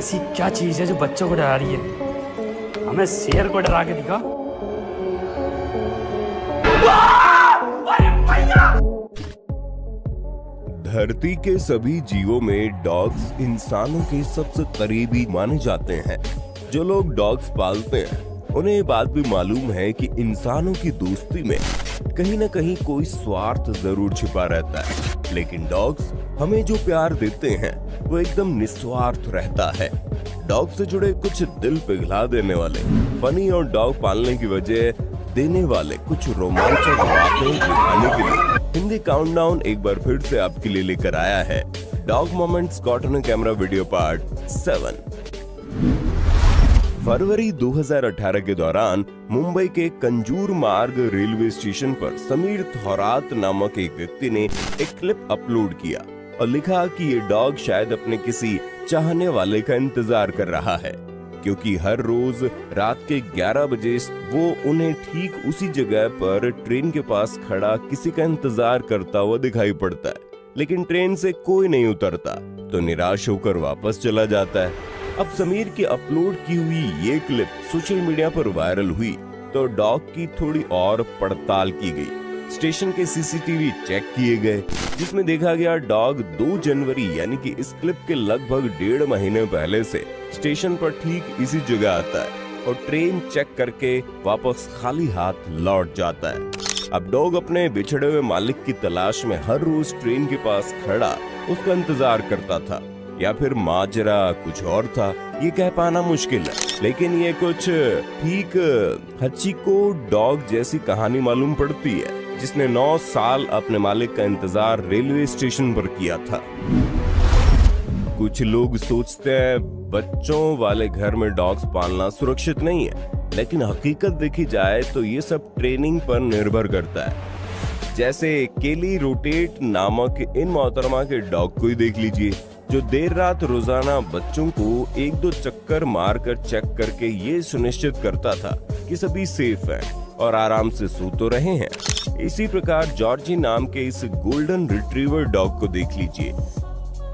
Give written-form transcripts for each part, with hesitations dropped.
ऐसी क्या चीज है जो बच्चों को डरा रही है? हमें शेर को डरा के दिखा। धरती के सभी जीवों में डॉग्स इंसानों के सबसे करीबी माने जाते हैं। जो लोग डॉग्स पालते हैं उन्हें ये बात भी मालूम है कि इंसानों की दोस्ती में कहीं न कहीं कोई स्वार्थ जरूर छिपा रहता है, लेकिन डॉग्स हमें जो प्यार देते हैं वो एकदम निस्वार्थ रहता है। डॉग से जुड़े कुछ दिल पिघला देने वाले फनी और डॉग पालने की वजह देने वाले कुछ रोमांचक वाकये दिखाने के लिए हिंदी काउंटडाउन एक बार फिर से आपके लिए लेकर आया है dog moments caught on camera video part 7। फरवरी 2018 के दौरान मुंबई के कंजूर मार्ग रेलवे स्टेशन पर समीर थौरात नामक एक व्यक्ति ने एक क्लिप अपलोड किया और लिखा कि ये डॉग शायद अपने किसी चाहने वाले का इंतजार कर रहा है, क्योंकि हर रोज रात के 11 बजे वो उन्हें ठीक उसी जगह पर ट्रेन के पास खड़ा किसी का इंतजार करता हुआ दिखाई पड़ता है, लेकिन ट्रेन से कोई नहीं उतरता तो निराश होकर वापस चला जाता है। अब समीर की अपलोड की हुई ये क्लिप सोशल मीडिया पर वायरल हुई तो डॉग की थोड़ी और पड़ताल की गई। स्टेशन के सीसीटीवी चेक किए गए, जिसमें देखा गया डॉग 2 जनवरी यानी कि इस क्लिप के लगभग 1.5 महीने पहले से स्टेशन पर ठीक इसी जगह आता है और ट्रेन चेक करके वापस खाली हाथ लौट जाता है। अब डॉग अपने बिछड़े हुए मालिक की तलाश में हर रोज ट्रेन के पास खड़ा उसका इंतजार करता था, या फिर माजरा कुछ और था ये कह पाना मुश्किल है, लेकिन ये कुछ ठीक हचिको डॉग जैसी कहानी मालूम पड़ती है, जिसने 9 साल अपने मालिक का इंतजार रेलवे स्टेशन पर किया था। कुछ लोग सोचते हैं बच्चों वाले घर में डॉग्स पालना सुरक्षित नहीं है, लेकिन हकीकत देखी जाए तो ये सब ट्रेनिंग पर निर्भर करता है। जैसे केली रोटेट नामक इन मोहतरमा के डॉग को ही देख लीजिए, जो देर रात रोजाना बच्चों को 1-2 चक्कर मारकर चेक करके ये सुनिश्चित करता था कि सभी सेफ हैं और आराम से सो तो रहे हैं। इसी प्रकार जॉर्जी नाम के इस गोल्डन रिट्रीवर डॉग को देख लीजिए,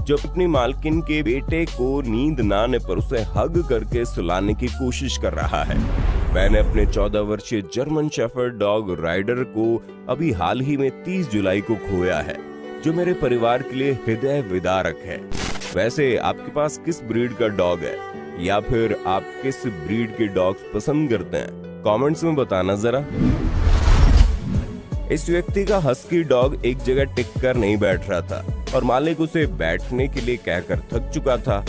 जो अपनी मालकिन के बेटे को नींद ना आने पर उसे हग करके सुलाने की कोशिश कर रहा है। मैंने अपने 14 वर्षीय जर्मन शेफर्ड डॉग राइडर को अभी हाल ही में 30 जुलाई को खोया है, जो मेरे परिवार के लिए हृदय विदारक है। वैसे आपके पास किस ब्रीड का डॉग है, या फिर आप किस ब्रीड के डॉग्स पसंद करते हैं? कमेंट्स में बताना जरा। इस व्यक्ति का हस्की डॉग एक जगह टिक कर नहीं बैठ रहा था और मालिक उसे बैठने के लिए कहकर थक चुका था,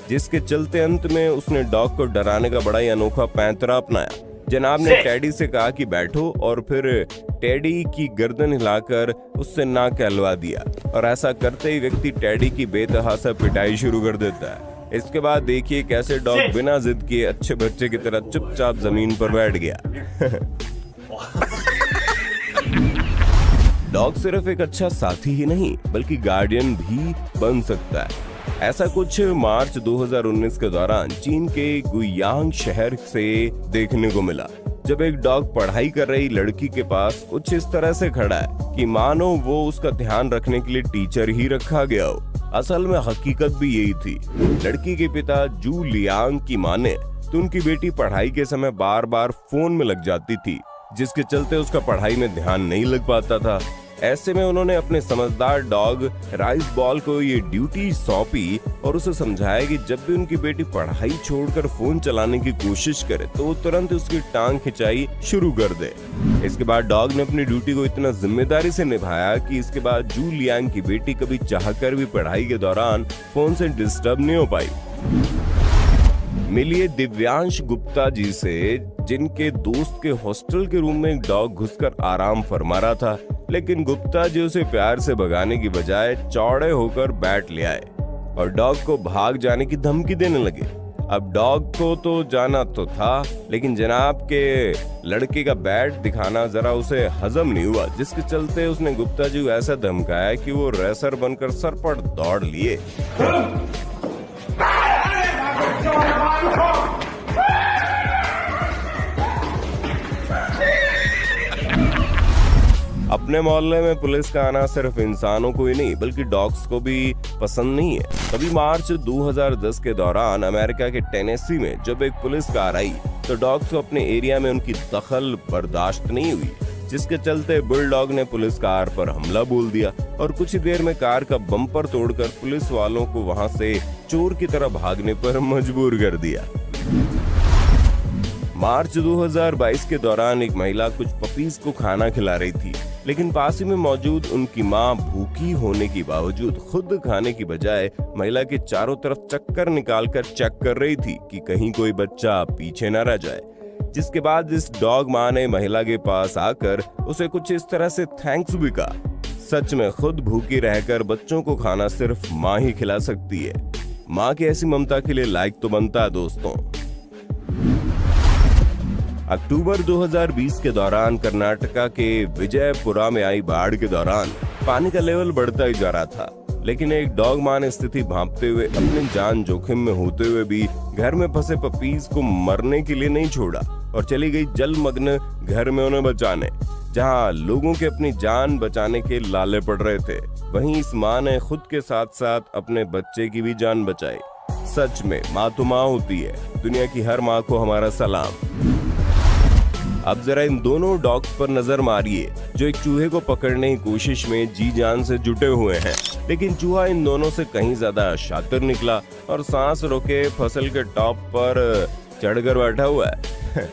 जिसके चलते अंत में उसने डॉग को डराने का बड़ा ही अनोखा पैंतरा अपनाया। जनाब ने टेडी से कहा कि बैठो और फिर टेडी की गर्दन हिलाकर उससे नाक कहलवा दिया, और ऐसा करते ही व्यक्ति टेडी की बेतहासा पिटाई शुरू कर देता है। इसके बाद देखिए कैसे डॉग बिना जिद किए अच्छे बच्चे की तरह चुपचाप जमीन पर बैठ गया। डॉग सिर्फ एक अच्छा साथी ही नहीं बल्कि गार्डियन भी बन सकता है। ऐसा कुछ मार्च 2019 के दौरान चीन के गुयांग शहर से देखने को मिला, जब एक डॉग पढ़ाई कर रही लड़की के पास कुछ इस तरह से खड़ा है कि मानो वो उसका ध्यान रखने के लिए टीचर ही रखा गया हो। असल में हकीकत भी यही थी। लड़की के पिता जू लियांग की माने तो उनकी बेटी पढ़ाई के समय बार बार फोन में लग जाती थी, जिसके चलते उसका पढ़ाई में ध्यान नहीं लग पाता था। ऐसे में उन्होंने अपने समझदार डॉग राइस बॉल को ये ड्यूटी सौंपी और उसे समझाया कि जब भी उनकी बेटी पढ़ाई छोड़कर फोन चलाने की कोशिश करे तो वो तुरंत उसकी टांग खिंचाई शुरू कर दे। इसके बाद डॉग ने अपनी ड्यूटी को इतना जिम्मेदारी से निभाया कि इसके बाद जू लियांग की बेटी कभी चाहकर भी पढ़ाई के दौरान फोन से डिस्टर्ब नहीं हो पाई। मिलिए दिव्यांश गुप्ता जी से, जिनके दोस्त के हॉस्टल के रूम में एक डॉग घुसकर आराम फरमा रहा था, लेकिन गुप्ता जी उसे प्यार से भगाने की बजाय चौड़े होकर बैट ले आए और डॉग को भाग जाने की धमकी देने लगे। अब डॉग को तो जाना तो था, लेकिन जनाब के लड़के का बैट दिखाना जरा उसे हजम नहीं हुआ, जिसके चलते उसने गुप्ता जी को ऐसा धमकाया कि वो रेसर बनकर सरपट दौड़ लिए। अपने मोहल्ले में पुलिस का आना सिर्फ इंसानों को ही नहीं बल्कि डॉग्स को भी पसंद नहीं है। तभी मार्च 2010 के दौरान अमेरिका के टेनेसी में जब एक पुलिस कार आई तो डॉग्स को अपने एरिया में उनकी दखल बर्दाश्त नहीं हुई, जिसके चलते बुलडॉग ने पुलिस कार पर हमला बोल दिया और कुछ ही देर में कार का बम्पर तोड़कर पुलिस वालों को वहां से चोर की तरह भागने पर मजबूर कर दिया। मार्च 2022 के दौरान एक महिला कुछ पपीज को खाना खिला रही थी, लेकिन पास ही में मौजूद उनकी मां भूखी होने के बावजूद खुद खाने की बजाय महिला के चारों तरफ चक्कर निकालकर चेक कर रही थी कि कहीं कोई बच्चा पीछे न रह जाए। जिसके बाद इस डॉग मां ने महिला के पास आकर उसे कुछ इस तरह से थैंक्स भी कहा। सच में खुद भूखी रहकर बच्चों को खाना सिर्फ मां ही खिला सकती है। मां की ऐसी ममता के लिए लाइक तो बनता है दोस्तों। अक्टूबर 2020 के दौरान कर्नाटका के विजयपुरा में आई बाढ़ के दौरान पानी का लेवल बढ़ता ही जा रहा था, लेकिन एक डॉग मां ने स्थिति भांपते हुए अपनी जान जोखिम में होते हुए भी घर में फंसे पपीज को मरने के लिए नहीं छोड़ा और चली गई जलमग्न घर में उन्हें बचाने, जहां लोगों के अपनी जान बचाने के लाले पड़ रहे थे। वहीं इस मां ने खुद के साथ साथ अपने बच्चे की भी जान बचाई। सच में माँ तो माँ होती है। दुनिया की हर माँ को हमारा सलाम। अब जरा इन दोनों डॉग्स पर नजर मारिए जो एक चूहे को पकड़ने की कोशिश में जी जान से जुटे हुए हैं, लेकिन चूहा इन दोनों से कहीं ज्यादा शातिर निकला और सांस रोके फसल के टॉप पर चढ़कर बैठा हुआ है।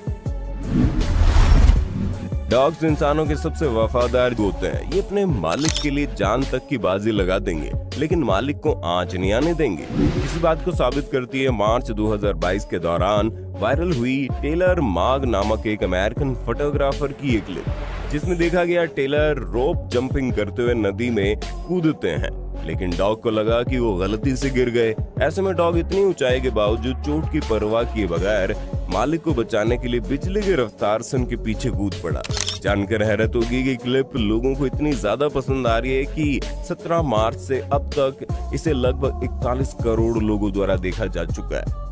डॉग्स इंसानों के सबसे वफादार होते हैं। ये अपने मालिक के लिए जान तक की बाजी लगा देंगे, लेकिन मालिक को आंच नहीं आने देंगे। इसी बात को साबित करती है मार्च 2022 के दौरान वायरल हुई टेलर माग नामक एक अमेरिकन फोटोग्राफर की एक क्लिप, जिसमें देखा गया टेलर रोप जंपिंग करते हुए नदी में कूदते हैं, लेकिन डॉग को लगा कि वो गलती से गिर गए। ऐसे में डॉग इतनी ऊंचाई के बावजूद चोट की परवाह किए बगैर मालिक को बचाने के लिए बिजली की रफ्तार से उनके पीछे कूद पड़ा। जानकर हैरत होगी कि क्लिप लोगों को इतनी ज्यादा पसंद आ रही है कि 17 मार्च से अब तक इसे लगभग 41 करोड़ लोगों द्वारा देखा जा चुका है।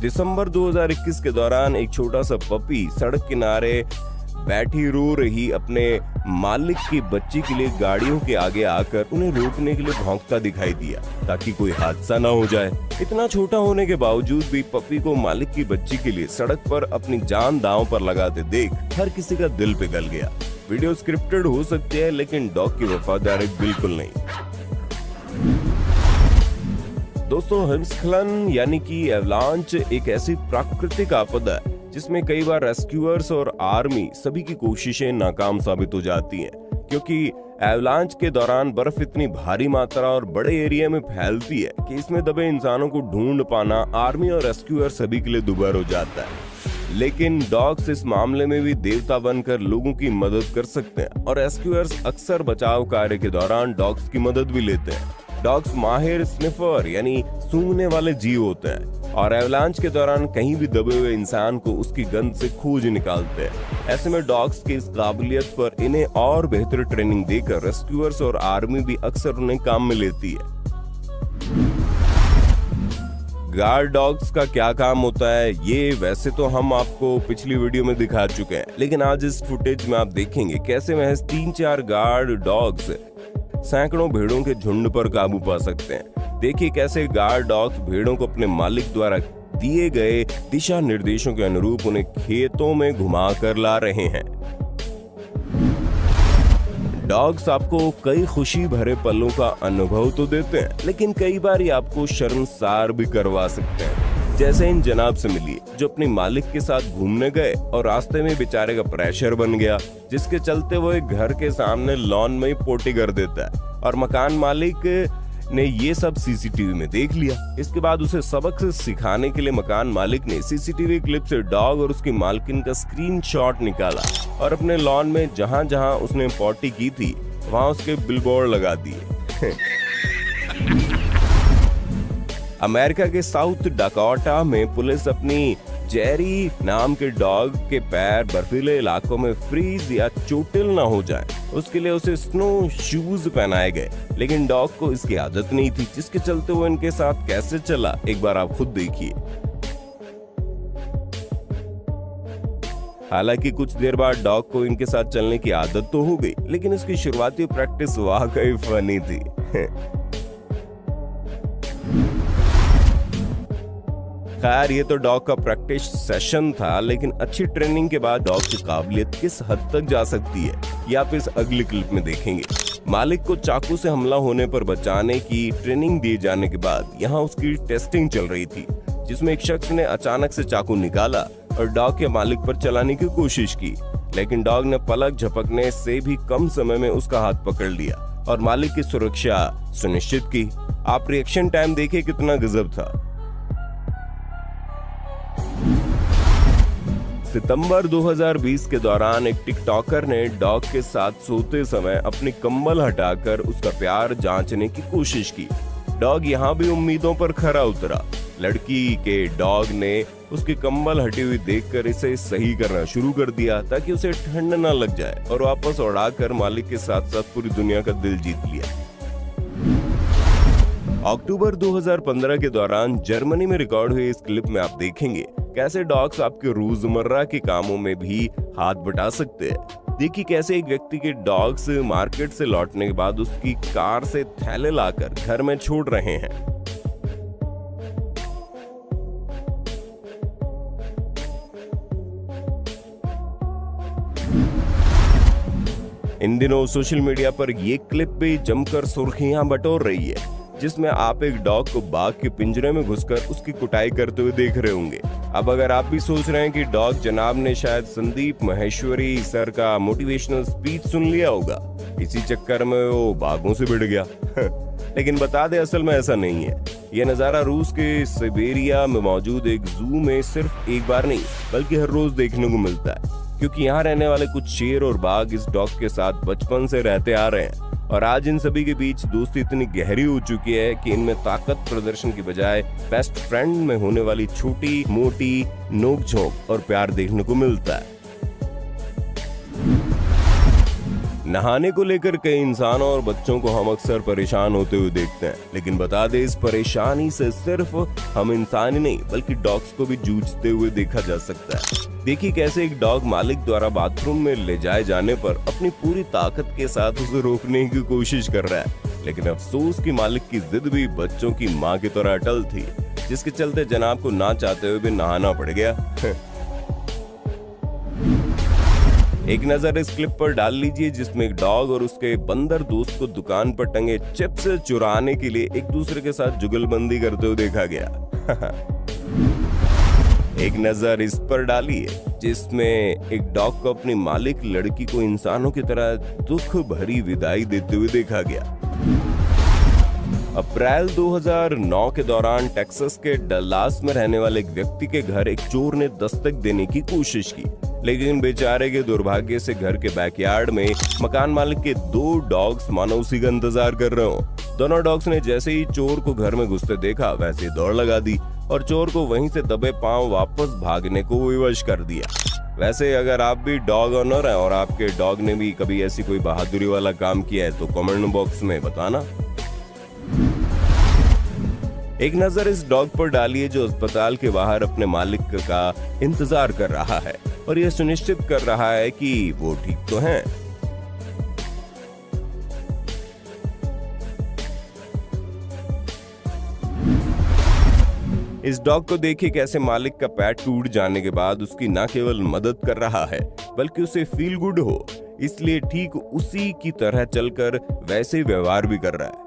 दिसंबर 2021 के दौरान एक छोटा सा पपी सड़क किनारे बैठी रो रही अपने मालिक की बच्ची के लिए गाड़ियों के आगे आकर उन्हें रोकने के लिए भौंकता दिखाई दिया ताकि कोई हादसा ना हो जाए। इतना छोटा होने के बावजूद भी पपी को मालिक की बच्ची के लिए सड़क पर अपनी जान दांव पर लगाते देख हर किसी का दिल पिघल गया। वीडियो स्क्रिप्टेड हो सकती है, लेकिन डॉग की वफादारी बिल्कुल नहीं। दोस्तों, हिमस्खलन यानी कि एवलांच एक ऐसी प्राकृतिक आपदा है जिसमें कई बार रेस्क्यूअर्स और आर्मी सभी की कोशिशें नाकाम साबित हो जाती हैं, क्योंकि एवलांच के दौरान बर्फ इतनी भारी मात्रा और बड़े एरिया में फैलती है कि इसमें दबे इंसानों को ढूंढ पाना आर्मी और रेस्क्यूअर सभी के लिए दुभर हो जाता है। लेकिन डॉग्स इस मामले में भी देवता बनकर लोगों की मदद कर सकते हैं और रेस्क्यूअर्स अक्सर बचाव कार्य के दौरान डॉग्स की मदद भी लेते हैं। डॉग्स माहिर स्निफर यानी सूंघने वाले जीव होते हैं और एवलांच के दौरान कहीं भी दबे हुए इंसान को उसकी गंध से खोज निकालते हैं। ऐसे में डॉग्स की इस काबिलियत पर इन्हें और बेहतर ट्रेनिंग देकर रेस्क्यूअर्स और आर्मी भी अक्सर उन्हें काम में लेती है। गार्ड डॉग्स का क्या काम होता है ये वैसे तो हम आपको पिछली वीडियो में दिखा चुके हैं, लेकिन आज इस फुटेज में आप देखेंगे कैसे महज 3-4 गार्ड डॉग्स सैकड़ों भेड़ों के झुंड पर काबू पा सकते हैं। देखिए कैसे गार्ड डॉग्स भेड़ों को अपने मालिक द्वारा दिए गए दिशा निर्देशों के अनुरूप उन्हें खेतों में घुमा कर ला रहे हैं। डॉग्स आपको कई खुशी भरे पलों का अनुभव तो देते हैं, लेकिन कई बार ये आपको शर्मसार भी करवा सकते हैं। जैसे इन जनाब से मिलिए जो अपने मालिक के साथ घूमने गए और रास्ते में बेचारे का प्रेशर बन गया, जिसके चलते वो एक घर के सामने लॉन में ही पोटी कर देता है और मकान मालिक ने ये सब सीसीटीवी में देख लिया। इसके बाद उसे सबक से सिखाने के लिए मकान मालिक ने सीसीटीवी क्लिप से डॉग और उसकी मालकिन का स्क्रीनशॉट निकाला और अपने लॉन में जहां जहां उसने पोटी की थी वहां उसके बिलबोर्ड लगा दिए। अमेरिका के साउथ डकोटा में पुलिस अपनी जेरी नाम के डॉग के पैर बर्फीले इलाकों में फ्रीज या चोटिल ना हो जाए उसके लिए उसे स्नो शूज पहनाए गए, लेकिन डॉग को इसकी आदत नहीं थी, जिसके चलते वो इनके साथ कैसे चला एक बार आप खुद देखिए। हालांकि कुछ देर बाद डॉग को इनके साथ चलने की आदत तो हो गई, लेकिन इसकी शुरुआती प्रैक्टिस वाकई फनी थी। खैर, ये तो डॉग का प्रैक्टिस सेशन था, लेकिन अच्छी ट्रेनिंग के बाद डॉग की काबिलियत किस हद तक जा सकती है, ये आप इस अगली क्लिप में देखेंगे। मालिक को चाकू से हमला होने पर बचाने की ट्रेनिंग दिए जाने के बाद यहाँ उसकी टेस्टिंग चल रही थी, जिसमें एक शख्स ने अचानक से चाकू निकाला और डॉग के मालिक पर चलाने की कोशिश की, लेकिन डॉग ने पलक झपकने से भी कम समय में उसका हाथ पकड़ लिया और मालिक की सुरक्षा सुनिश्चित की। आप रिएक्शन टाइम देखिए, कितना गजब था। सितंबर 2020 के दौरान एक टिकटॉकर ने डॉग के साथ सोते समय अपनी कंबल हटाकर उसका प्यार जांचने की कोशिश की। डॉग यहाँ भी उम्मीदों पर खरा उतरा। लड़की के डॉग ने उसकी कंबल हटी हुई देखकर इसे सही करना शुरू कर दिया ताकि उसे ठंड न लग जाए, और वापस उड़ाकर मालिक के साथ साथ पूरी दुनिया का दिल जीत लिया। अक्टूबर 2015 के दौरान जर्मनी में रिकॉर्ड हुई इस क्लिप में आप देखेंगे कैसे डॉग्स आपके रोजमर्रा के कामों में भी हाथ बटा सकते हैं। देखिए कैसे एक व्यक्ति के डॉग्स मार्केट से लौटने के बाद उसकी कार से थैले लाकर घर में छोड़ रहे हैं। इन दिनों सोशल मीडिया पर ये क्लिप भी जमकर सुर्खियां बटोर रही है, जिसमें आप एक डॉग को बाघ के पिंजरे में घुसकर उसकी कुटाई करते हुए देख रहे होंगे। अब अगर आप भी सोच रहे हैं कि डॉग जनाब ने शायद संदीप माहेश्वरी सर का मोटिवेशनल स्पीच सुन लिया होगा, इसी चक्कर में वो बाघों से भिड़ गया। लेकिन बता दे, असल में ऐसा नहीं है। यह नजारा रूस के सिबेरिया में मौजूद एक जू में सिर्फ एक बार नहीं बल्कि हर रोज देखने को मिलता है, क्योंकि यहाँ रहने वाले कुछ शेर और बाघ इस डॉग के साथ बचपन से रहते आ रहे हैं, और आज इन सभी के बीच दोस्ती इतनी गहरी हो चुकी है कि इनमें ताकत प्रदर्शन की बजाय बेस्ट फ्रेंड में होने वाली छोटी मोटी नोक-झोंक और प्यार देखने को मिलता है। नहाने को लेकर कई इंसानों और बच्चों को हम अक्सर परेशान होते हुए देखते हैं, लेकिन बता दें, इस परेशानी से सिर्फ हम इंसान ही नहीं बल्कि डॉग्स को भी जूझते हुए देखा जा सकता है। देखिए कैसे एक डॉग मालिक द्वारा बाथरूम में ले जाए जाने पर अपनी पूरी ताकत के साथ उसे रोकने की कोशिश कर रहा है, लेकिन अफसोस कि मालिक की जिद भी बच्चों की मां की तरह अटल थी, जिसके चलते जनाब को ना चाहते हुए भी नहाना पड़ गया। एक नजर इस क्लिप पर डाल लीजिए, जिसमें एक डॉग और उसके बंदर दोस्त को दुकान पर टंगे चिप्स चुराने के लिए एक दूसरे के साथ जुगलबंदी करते हुए देखा गया। एक नजर इस पर डालिए, जिसमें एक डॉग को अपनी मालिक लड़की को इंसानों की तरह दुख भरी विदाई देते हुए देखा गया। अप्रैल 2009 के दौरान टेक्सास के डल्लास में रहने वाले एक व्यक्ति के घर एक चोर ने दस्तक देने की कोशिश की, लेकिन बेचारे के दुर्भाग्य से घर के बैकयार्ड में मकान मालिक के 2 डॉग्स मानो उसी का इंतजार कर रहे हो। दोनों डॉग्स ने जैसे ही चोर को घर में घुसते देखा वैसे ही दौड़ लगा दी और चोर को वहीं से दबे पांव वापस भागने को विवश कर दिया। वैसे अगर आप भी डॉग ओनर हैं और आपके डॉग ने भी कभी ऐसी कोई बहादुरी वाला काम किया है तो कमेंट बॉक्स में बताना। एक नजर इस डॉग पर डालिए जो अस्पताल के बाहर अपने मालिक का इंतजार कर रहा है और यह सुनिश्चित कर रहा है कि वो ठीक तो हैं। इस डॉग को देखिए कैसे मालिक का पैर टूट जाने के बाद उसकी न केवल मदद कर रहा है बल्कि उसे फील गुड हो इसलिए ठीक उसी की तरह चलकर वैसे व्यवहार भी कर रहा है।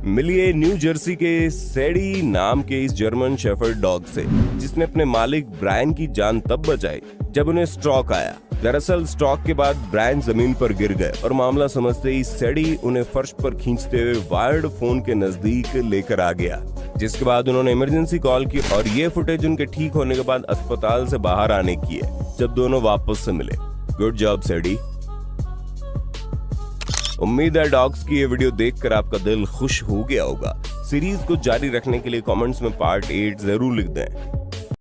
मिलिए न्यू जर्सी के सेडी नाम के इस जर्मन शेफर्ड डॉग से, जिसने अपने मालिक ब्रायन की जान तब बचाई जब उन्हें स्ट्रोक आया। दरअसल स्ट्रोक के बाद ब्रायन जमीन पर गिर गए और मामला समझते ही सेडी उन्हें फर्श पर खींचते हुए वायर्ड फोन के नजदीक लेकर आ गया, जिसके बाद उन्होंने इमरजेंसी कॉल की और ये फुटेज उनके ठीक होने के बाद अस्पताल से बाहर आने की है जब दोनों वापस से मिले। Good job Sadie. उम्मीद है डॉग्स की ये वीडियो देखकर आपका दिल खुश हो गया होगा। सीरीज को जारी रखने के लिए कमेंट्स में पार्ट 8 जरूर लिख दें।